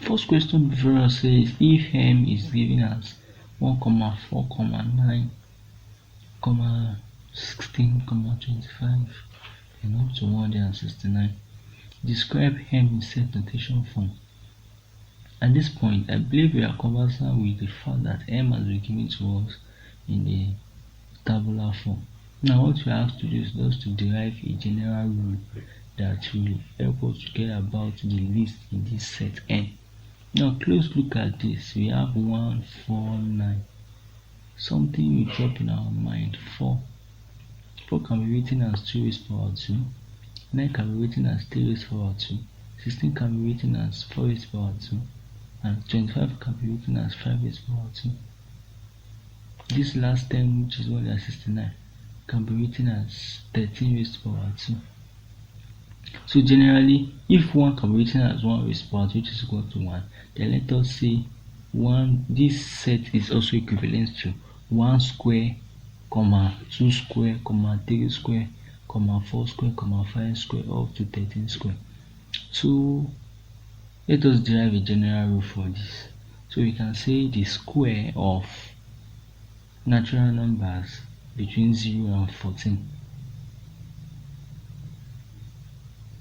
First question before us says if m is given as 1,4,9, 16, 25 and up to 169. Describe m in set notation form. At this point, I believe we are conversant with the fact that m has been given to us in the tabular form. Now what we are asked to do is just to derive a general rule that will help us to get about the list in this set n. Now close look at this. We have 1, 4, 9. Something will drop in our mind. 4 can be written as 2 raised to power 2. 9 can be written as 3 raised to power 2. 16 can be written as 4 raised to power 2. And 25 can be written as 5 raised to power 2. This last term, which is 169, can be written as 13 raised to power 2. So generally, if 1 can be written as 1 raised to power 2, which is equal to 1, then let us say this set is also equivalent to 1 square, 2 square, 3 square, 4 square, 5 square, up to 13 square. So let us derive a general rule for this. So we can say the square of natural numbers between 0 and 14.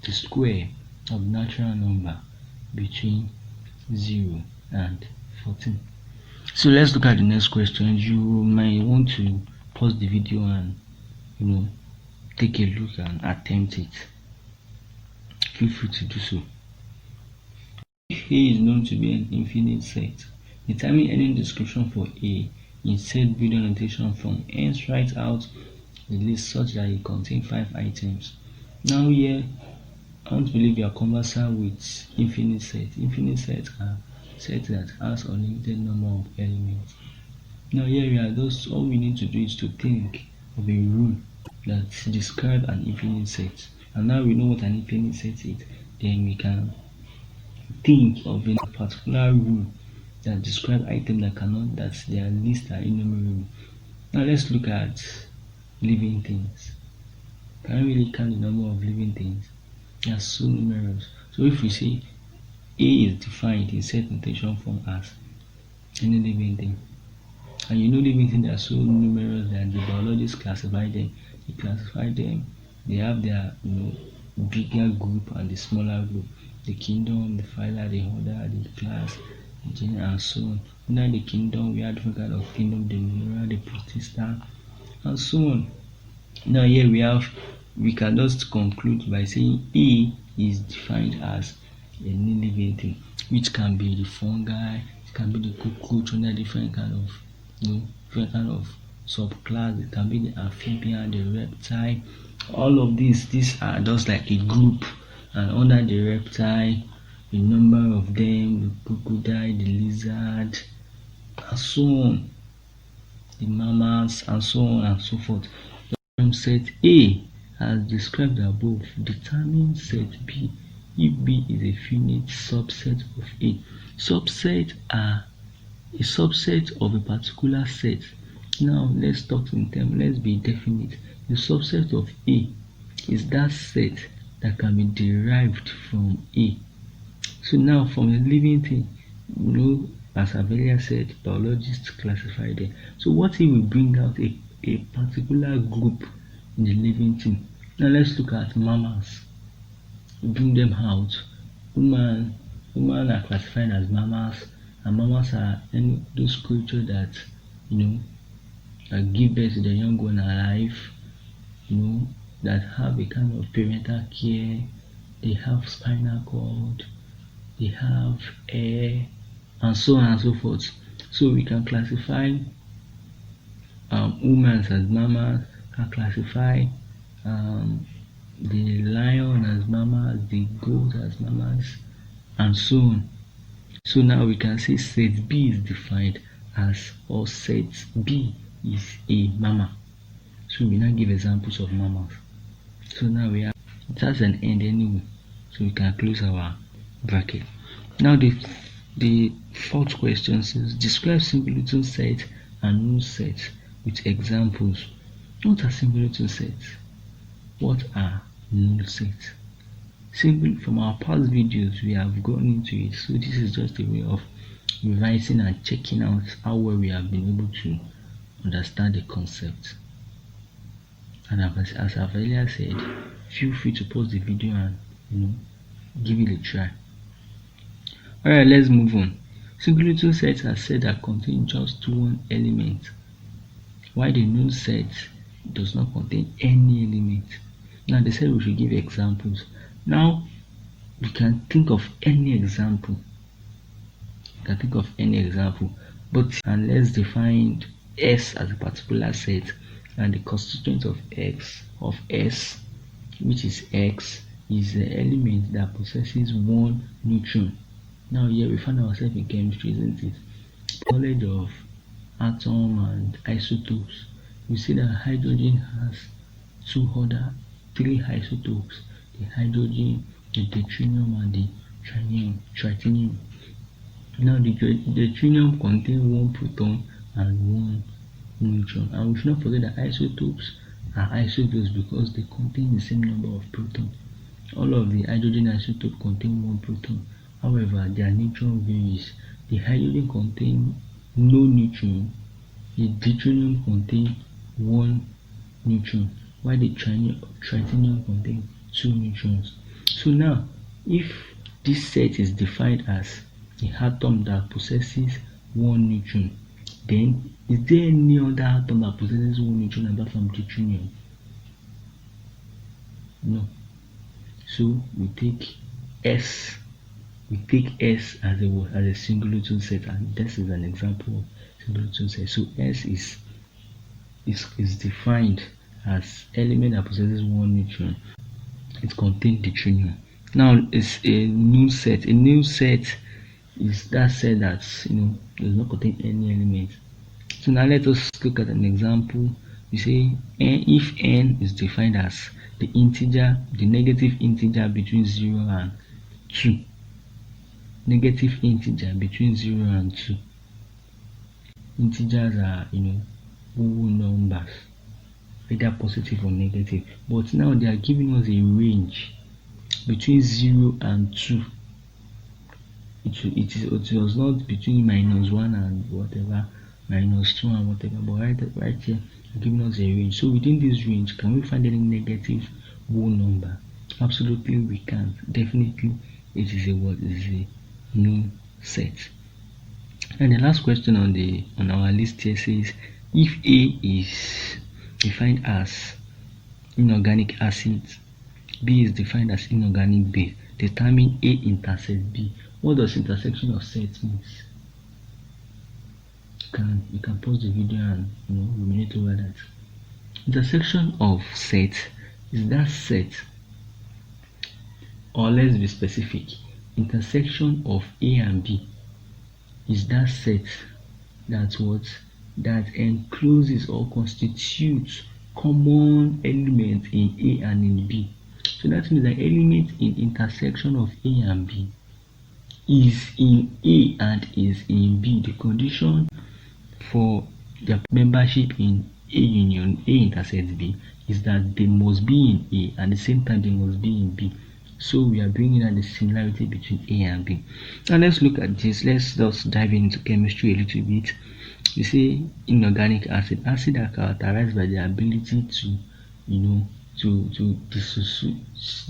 The square of natural number between 0 and 14. So let's look at the next question. You might want to pause the video and take a look and attempt it. Feel free to do so. If A is known to be an infinite set, determine any description for A in set builder notation form. Hence write out the list such that it contains 5 items. Now here, I don't believe you are conversant with infinite sets. Infinite sets are sets that has unlimited number of elements. Now here we are all we need to do is to think of a rule that describes an infinite set. And now we know what an infinite set is, then we can think of a particular rule that describes items that their lists are innumerable. Now let's look at living things. Can we really count the number of living things? They are so numerous. So if we say A is defined in set notation form as any living thing, and living things are so numerous that the biologists classify them. They classify them. They have their bigger group and the smaller group. The kingdom, the phyla, the order, the class, the genus, and so on. Under the kingdom, we have different kind of kingdom, the genera, the protista, and so on. Now here we can just conclude by saying A is defined as any living thing, which can be the fungi, it can be the cockroach under different kind of subclass. It can be the amphibian, the reptile. All of these are just like a group, and under the reptile, the number of them, the crocodile, the lizard, and so on, the mammals, and so on and so forth. From set A, as described above, determine set B if B is a finite subset of A. Subsets are a subset of a particular set. Now let's talk in terms, let's be definite. The subset of A is that set that can be derived from A. So now from the living thing, as I've earlier said, biologists classify them. So what if we bring out a particular group in the living thing? Now let's look at mammals. Bring them out. Women are classified as mammals, and mammals are those creatures that that give birth to their young one alive, that have a kind of parental care. They have spinal cord, they have hair, and so on and so forth. So we can classify humans as mammals, can classify the lion as mammals, the goat as mammals, and so on. So now we can say set B is defined as, or set B is a mammal. So we now give examples of mammals. So now we have, it has an end anyway, so we can close our bracket. Now the fourth question says describe singleton set and null sets with examples. What are singleton sets? What are null sets? Simply from our past videos, we have gone into it. So this is just a way of revising and checking out how well we have been able to understand the concept. And as I've earlier said, feel free to pause the video and give it a try. Alright, let's move on. Singleton sets are set that contain just one element, while the null set does not contain any element. Now they said we should give examples. Now we can think of any example. But let's define S as a particular set, and the constituent of S, which is X, is the element that possesses one neutron. Now here we find ourselves in chemistry, isn't it? Knowledge of atom and isotopes. We see that hydrogen has three isotopes: the hydrogen, the deuterium, and the tritium. Now the deuterium contains one proton and one neutron, and we should not forget that isotopes are isotopes because they contain the same number of protons. All of the hydrogen isotopes contain one proton. However, their neutron varies. The hydrogen contains no neutron, the deuterium contains one neutron, while the tritium contains two neutrons. So now, if this set is defined as the atom that possesses one neutron, then is there any other atom that possesses one neutron apart from deuterium? No. So we take S as a singleton set, and this is an example of singleton set. So S is defined as element that possesses one neutron. It contains deuterium. Now it's a null set. A null set is that set that does not contain any element. So now let us look at an example. We say if n is defined as the negative integer between 0 and 2. Negative integer between 0 and 2. Integers are whole numbers, either positive or negative. But now they are giving us a range between 0 and 2. It was not between -1 and whatever, -2 and whatever, but right here giving us a range. So within this range, can we find any negative whole number? Absolutely we can't. Definitely it is a null set. And the last question on our list here says, if A is defined as inorganic acid, B is defined as inorganic base, determine A intersect B. What does intersection of sets mean? You can pause the video and ruminate over that. Intersection of set is that set, or let's be specific, intersection of A and B is that set that encloses or constitutes common element in A and in B. So that means that element in intersection of A and B is in A and is in B. The condition for their membership in A union, A intersects B, is that they must be in A and at the same time they must be in B. So we are bringing out the similarity between A and B. Now let's look at this. Let's just dive into chemistry a little bit. You say inorganic acid. Acid are characterized by the ability to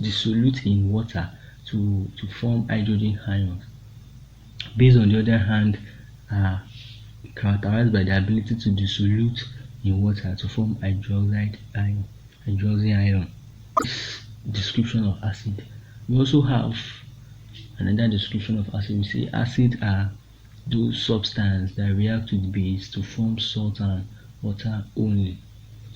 dissolute in water to form hydrogen ions. Base, on the other hand, are characterized by the ability to dissolute in water to form hydroxide ion. Description of acid. We also have another description of acid. We say acid are those substances that react with base to form salt and water only.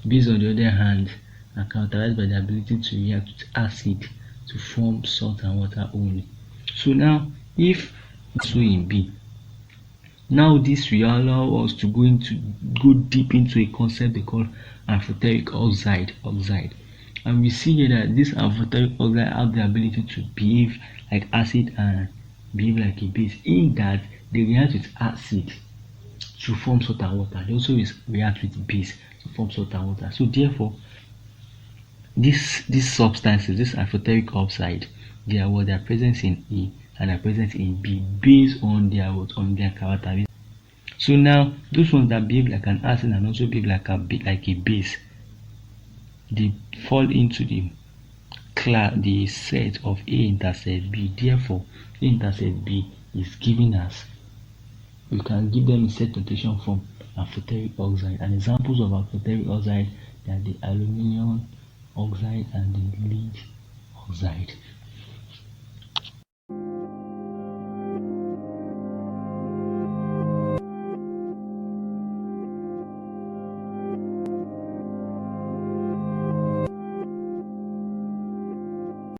Base, on the other hand, are characterized by the ability to react with acid to form salt and water only. So now, if so in B, now this will allow us to go deep into a concept they call amphoteric oxide. And we see here that this amphoteric oxide have the ability to behave like acid and behave like a base, in that they react with acid to form salt and water. They also react with base to form salt and water. So therefore, these substances, this amphoteric oxide, their presence in A and their presence in B based on their characteristics. So now those ones that behave like an acid and also behave like a base, they fall into the set of A intersect B. Therefore, A intersect B is giving us, we can give them a set notation from amphoteric oxide. And examples of amphoteric oxide are the aluminium oxide and the lead oxide.